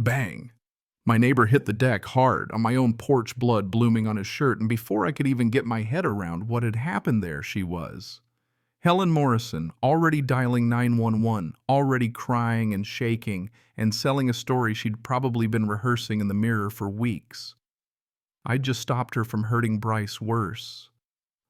Bang! My neighbor hit the deck hard, on my own porch, blood blooming on his shirt, and before I could even get my head around what had happened there, she was. Helen Morrison, already dialing 911, already crying and shaking, and selling a story she'd probably been rehearsing in the mirror for weeks. I'd just stopped her from hurting Bryce worse.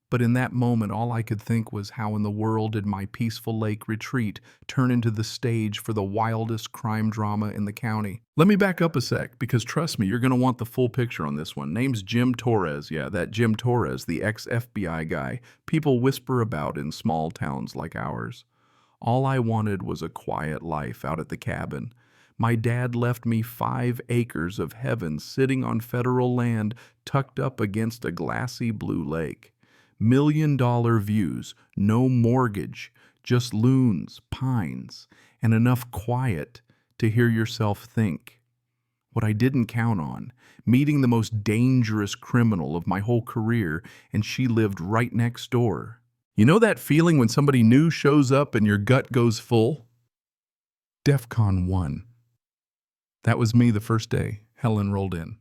But in that moment, all I could think was how in the world did my peaceful lake retreat turn into the stage for the wildest crime drama in the county? Let me back up a sec, because trust me, you're going to want the full picture on this one. Name's Jim Torres. Yeah, that Jim Torres, the ex-FBI guy people whisper about in small towns like ours. All I wanted was a quiet life out at the cabin. My dad left me 5 acres of heaven sitting on federal land tucked up against a glassy blue lake. $1 million views, no mortgage, just loons, pines, and enough quiet to hear yourself think. What I didn't count on, meeting the most dangerous criminal of my whole career, and she lived right next door. You know that feeling when somebody new shows up and your gut goes full? DEFCON 1. That was me the first day Helen rolled in.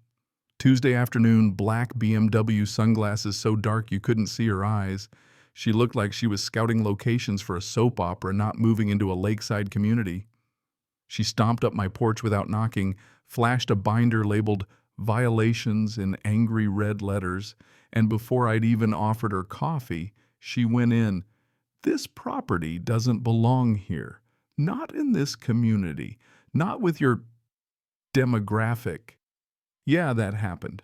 Tuesday afternoon, black BMW sunglasses so dark you couldn't see her eyes. She looked like she was scouting locations for a soap opera, not moving into a lakeside community. She stomped up my porch without knocking, flashed a binder labeled "Violations" in angry red letters, and before I'd even offered her coffee, she went in. "This property doesn't belong here. Not in this community. Not with your demographic." Yeah, that happened.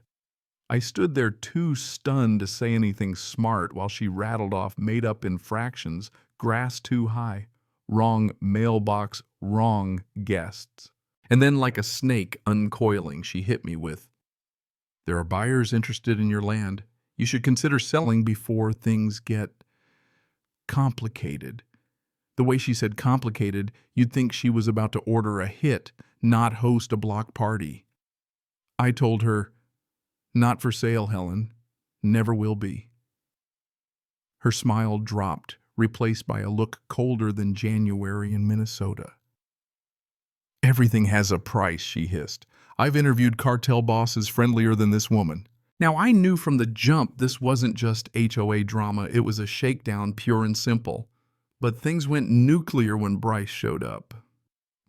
I stood there too stunned to say anything smart while she rattled off made-up infractions, grass too high, wrong mailbox, wrong guests. And then like a snake uncoiling, she hit me with, "There are buyers interested in your land. You should consider selling before things get complicated." The way she said complicated, you'd think she was about to order a hit, not host a block party. I told her, "Not for sale, Helen. Never will be." Her smile dropped, replaced by a look colder than January in Minnesota. "Everything has a price," she hissed. "I've interviewed cartel bosses friendlier than this woman." Now, I knew from the jump this wasn't just HOA drama, it was a shakedown, pure and simple. But things went nuclear when Bryce showed up.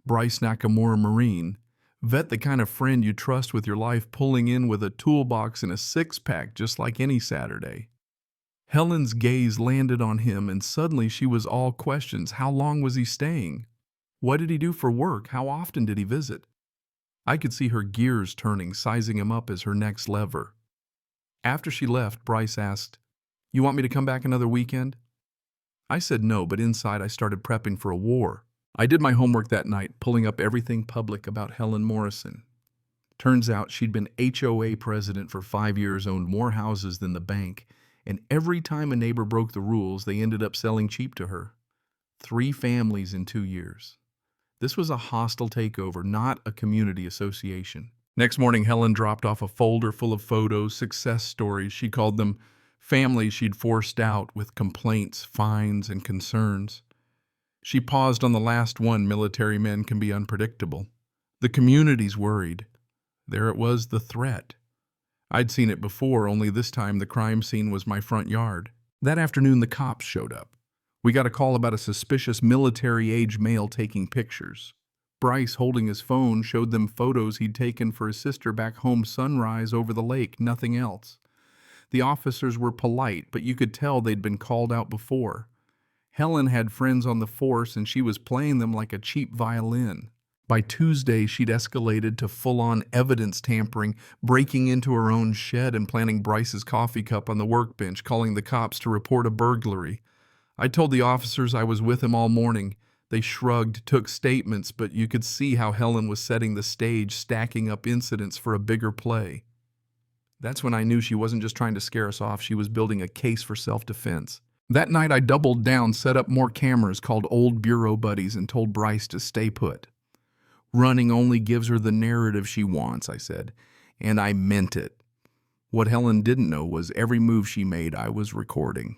Bryce Nakamura Marine. Vet, the kind of friend you trust with your life, pulling in with a toolbox and a six-pack just like any Saturday. Helen's gaze landed on him, and suddenly she was all questions. How long was he staying? What did he do for work? How often did he visit? I could see her gears turning, sizing him up as her next lever. After she left, Bryce asked, "You want me to come back another weekend?" I said no, but inside I started prepping for a war. I did my homework that night, pulling up everything public about Helen Morrison. Turns out she'd been HOA president for 5 years, owned more houses than the bank, and every time a neighbor broke the rules, they ended up selling cheap to her. 3 families in 2 years. This was a hostile takeover, not a community association. Next morning, Helen dropped off a folder full of photos, success stories. She called them families she'd forced out with complaints, fines, and concerns. She paused on the last one. Military men can be unpredictable. The community's worried. There it was, the threat. I'd seen it before, only this time the crime scene was my front yard. That afternoon, the cops showed up. We got a call about a suspicious military-age male taking pictures. Bryce, holding his phone, showed them photos he'd taken for his sister back home, sunrise over the lake, nothing else. The officers were polite, but you could tell they'd been called out before. Helen had friends on the force, and she was playing them like a cheap violin. By Tuesday, she'd escalated to full-on evidence tampering, breaking into her own shed and planting Bryce's coffee cup on the workbench, calling the cops to report a burglary. I told the officers I was with him all morning. They shrugged, took statements, but you could see how Helen was setting the stage, stacking up incidents for a bigger play. That's when I knew she wasn't just trying to scare us off, she was building a case for self-defense. That night I doubled down, set up more cameras, called old bureau buddies, and told Bryce to stay put. "Running only gives her the narrative she wants," I said, and I meant it. What Helen didn't know was every move she made I was recording.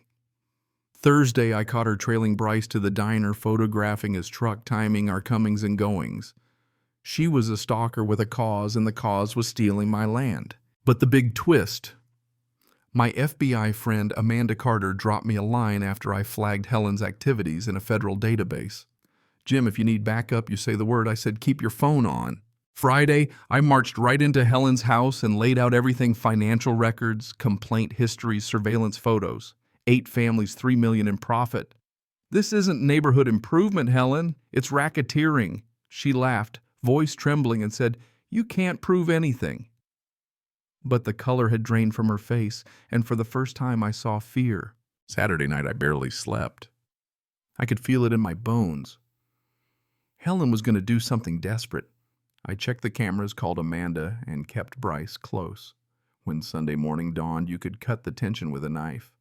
Thursday I caught her trailing Bryce to the diner, photographing his truck, timing our comings and goings. She was a stalker with a cause, and the cause was stealing my land. But the big twist. My FBI friend Amanda Carter dropped me a line after I flagged Helen's activities in a federal database. "Jim, if you need backup, you say the word." I said, "Keep your phone on." Friday, I marched right into Helen's house and laid out everything: financial records, complaint histories, surveillance photos. 8 families, $3 million in profit. "This isn't neighborhood improvement, Helen. It's racketeering." She laughed, voice trembling, and said, "You can't prove anything." But the color had drained from her face, and for the first time I saw fear. Saturday night I barely slept. I could feel it in my bones. Helen was going to do something desperate. I checked the cameras, called Amanda, and kept Bryce close. When Sunday morning dawned, you could cut the tension with a knife.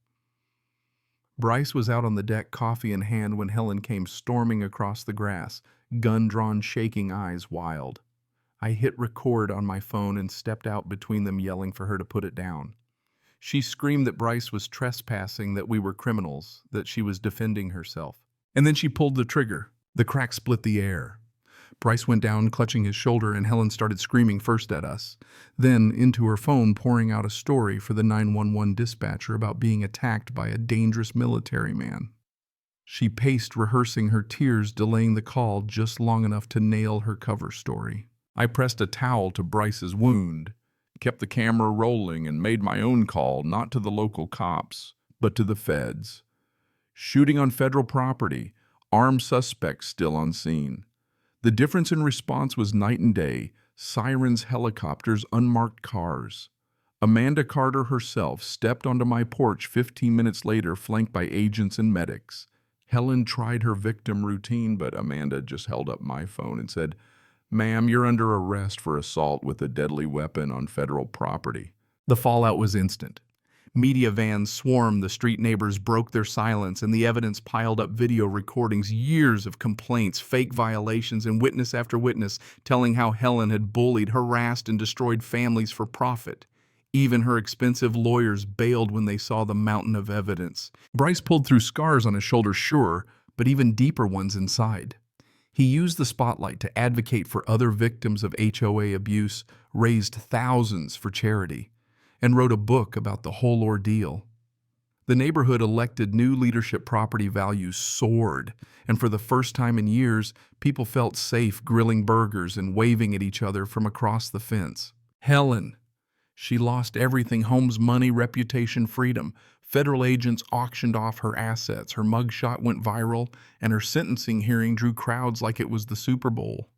Bryce was out on the deck, coffee in hand, when Helen came storming across the grass, gun drawn, shaking, eyes wild. I hit record on my phone and stepped out between them, yelling for her to put it down. She screamed that Bryce was trespassing, that we were criminals, that she was defending herself. And then she pulled the trigger. The crack split the air. Bryce went down, clutching his shoulder, and Helen started screaming, first at us, then into her phone, pouring out a story for the 911 dispatcher about being attacked by a dangerous military man. She paced, rehearsing, her tears delaying the call just long enough to nail her cover story. I pressed a towel to Bryce's wound, kept the camera rolling, and made my own call, not to the local cops, but to the feds. Shooting on federal property, armed suspects still on scene. The difference in response was night and day: sirens, helicopters, unmarked cars. Amanda Carter herself stepped onto my porch 15 minutes later, flanked by agents and medics. Helen tried her victim routine, but Amanda just held up my phone and said, "Ma'am, you're under arrest for assault with a deadly weapon on federal property." The fallout was instant. Media vans swarmed, the street neighbors broke their silence, and the evidence piled up: video recordings, years of complaints, fake violations, and witness after witness telling how Helen had bullied, harassed, and destroyed families for profit. Even her expensive lawyers bailed when they saw the mountain of evidence. Bryce pulled through scars on his shoulder, sure, but even deeper ones inside. He used the spotlight to advocate for other victims of HOA abuse, raised thousands for charity, and wrote a book about the whole ordeal. The neighborhood elected new leadership, property values soared, and for the first time in years, people felt safe grilling burgers and waving at each other from across the fence. Helen. She lost everything: homes, money, reputation, freedom. Federal agents auctioned off her assets, her mugshot went viral, and her sentencing hearing drew crowds like it was the Super Bowl.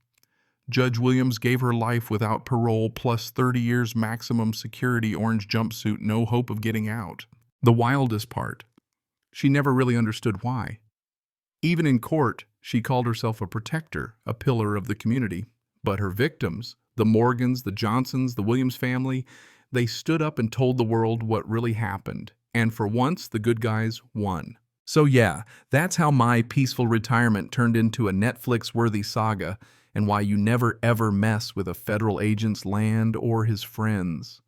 Judge Williams gave her life without parole, plus 30 years maximum security, orange jumpsuit, no hope of getting out. The wildest part, she never really understood why. Even in court, she called herself a protector, a pillar of the community. But her victims, the Morgans, the Johnsons, the Williams family, they stood up and told the world what really happened. And for once, the good guys won. So yeah, that's how my peaceful retirement turned into a Netflix-worthy saga, and why you never ever mess with a federal agent's land or his friends.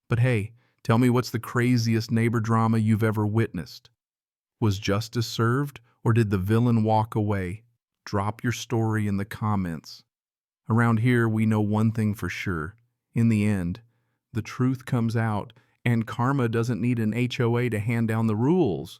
But hey, tell me, what's the craziest neighbor drama you've ever witnessed? Was justice served, or did the villain walk away? Drop your story in the comments. Around here, we know one thing for sure. In the end, the truth comes out, and karma doesn't need an HOA to hand down the rules.